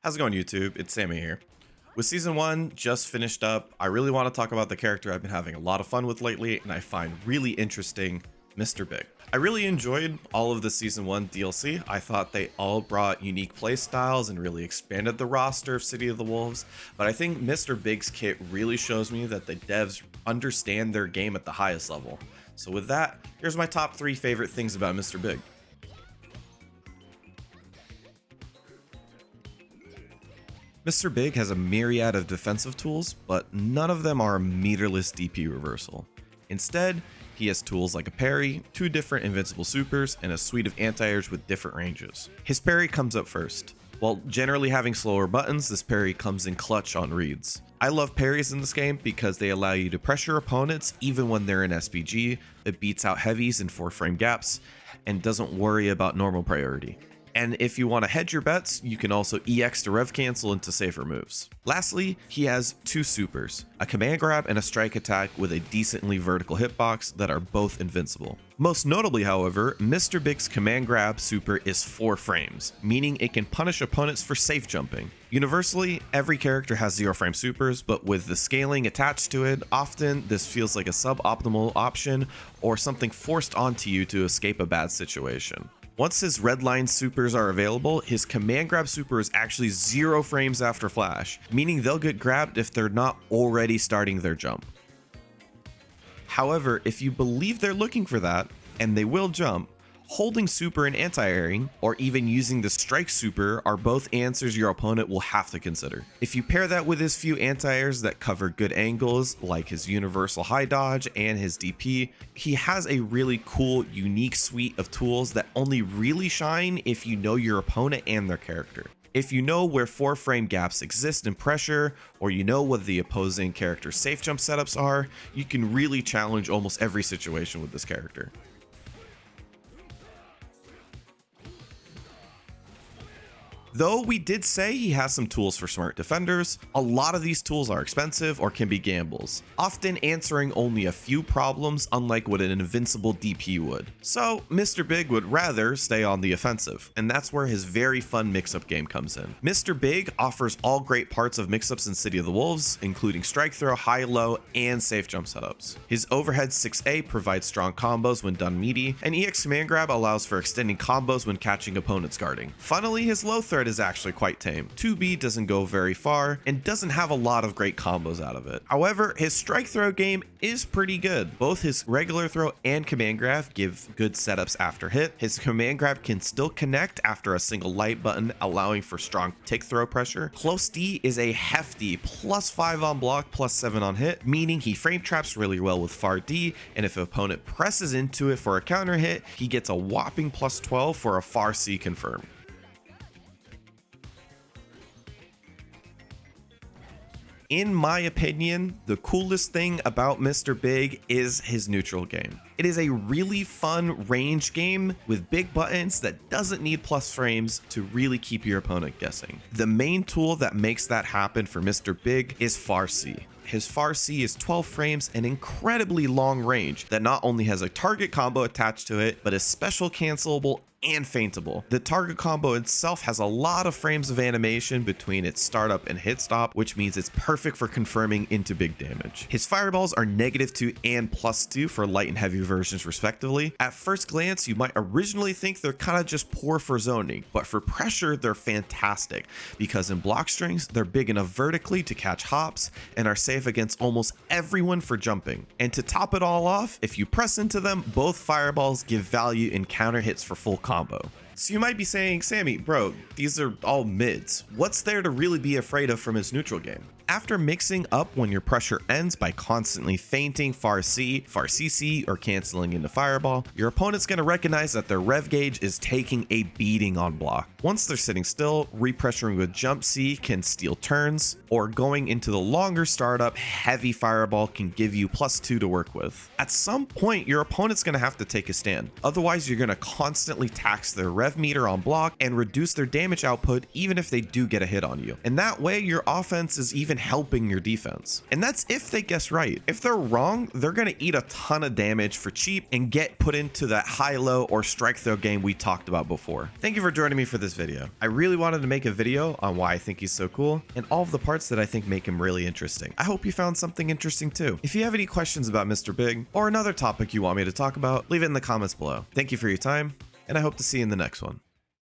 How's it going, YouTube? It's Sammy here. With Season 1 just finished up, I really want to talk about the character I've been having a lot of fun with lately and I find really interesting, Mr. Big. I really enjoyed all of the Season 1 DLC. I thought they all brought unique playstyles and really expanded the roster of City of the Wolves, but I think Mr. Big's kit really shows me that the devs understand their game at the highest level. So with that, here's my top 3 favorite things about Mr. Big. Mr. Big has a myriad of defensive tools, but none of them are a meterless DP reversal. Instead, he has tools like a parry, 2 different invincible supers, and a suite of anti-airs with different ranges. His parry comes up first. While generally having slower buttons, this parry comes in clutch on reads. I love parries in this game because they allow you to pressure opponents even when they're in SPG, it beats out heavies in 4-frame gaps, and doesn't worry about normal priority. And if you want to hedge your bets, you can also EX to rev cancel into safer moves. Lastly, he has 2 supers, a command grab and a strike attack with a decently vertical hitbox that are both invincible. Most notably, however, Mr. Big's command grab super is 4 frames, meaning it can punish opponents for safe jumping. Universally, every character has 0-frame supers, but with the scaling attached to it, often this feels like a suboptimal option or something forced onto you to escape a bad situation. Once his red line supers are available, his command grab super is actually 0 frames after flash, meaning they'll get grabbed if they're not already starting their jump. However, if you believe they're looking for that, and they will jump, holding super and anti-airing, or even using the strike super are both answers your opponent will have to consider. If you pair that with his few anti-airs that cover good angles, like his universal high dodge and his DP, he has a really cool, unique suite of tools that only really shine if you know your opponent and their character. If you know where 4-frame gaps exist in pressure, or you know what the opposing character's safe jump setups are, you can really challenge almost every situation with this character. Though we did say he has some tools for smart defenders, a lot of these tools are expensive or can be gambles, often answering only a few problems unlike what an invincible DP would. So Mr. Big would rather stay on the offensive, and that's where his very fun mix-up game comes in. Mr. Big offers all great parts of mix-ups in City of the Wolves, including strike throw, high-low, and safe jump setups. His overhead 6A provides strong combos when done meaty, and EX command grab allows for extending combos when catching opponents guarding. Funnily, his low threat is actually quite tame. 2B doesn't go very far and doesn't have a lot of great combos out of it. However, his strike throw game is pretty good. Both his regular throw and command grab give good setups after hit. His command grab can still connect after a single light button, allowing for strong tick throw pressure. Close D is a hefty +5 on block, +7 on hit, meaning he frame traps really well with far D, and if an opponent presses into it for a counter hit, he gets a whopping +12 for a far C confirm. In my opinion, the coolest thing about Mr. Big is his neutral game. It is a really fun range game with big buttons that doesn't need plus frames to really keep your opponent guessing. The main tool that makes that happen for Mr. Big is Far C. His Far C is 12 frames and incredibly long range that not only has a target combo attached to it, but is special cancelable and feintable. The target combo itself has a lot of frames of animation between its startup and hit stop, which means it's perfect for confirming into big damage. His fireballs are -2 and +2 for light and heavy versions respectively. At first glance, you might originally think they're kind of just poor for zoning, but for pressure, they're fantastic because in block strings, they're big enough vertically to catch hops and are safe against almost everyone for jumping. And to top it all off, if you press into them, both fireballs give value in counter hits for full combo. So you might be saying, Sammy, bro, these are all mids. What's there to really be afraid of from his neutral game? After mixing up when your pressure ends by constantly feinting Far C, Far CC, or canceling into Fireball, your opponent's going to recognize that their rev gauge is taking a beating on block. Once they're sitting still, repressuring with Jump C can steal turns, or going into the longer startup, heavy Fireball can give you +2 to work with. At some point, your opponent's going to have to take a stand. Otherwise, you're going to constantly tax their rev rev meter on block and reduce their damage output even if they do get a hit on you. And that way your offense is even helping your defense. And that's if they guess right. If they're wrong, they're going to eat a ton of damage for cheap and get put into that high-low or strike throw game we talked about before. Thank you for joining me for this video. I really wanted to make a video on why I think he's so cool and all of the parts that I think make him really interesting. I hope you found something interesting too. If you have any questions about Mr. Big or another topic you want me to talk about, leave it in the comments below. Thank you for your time, and I hope to see you in the next one.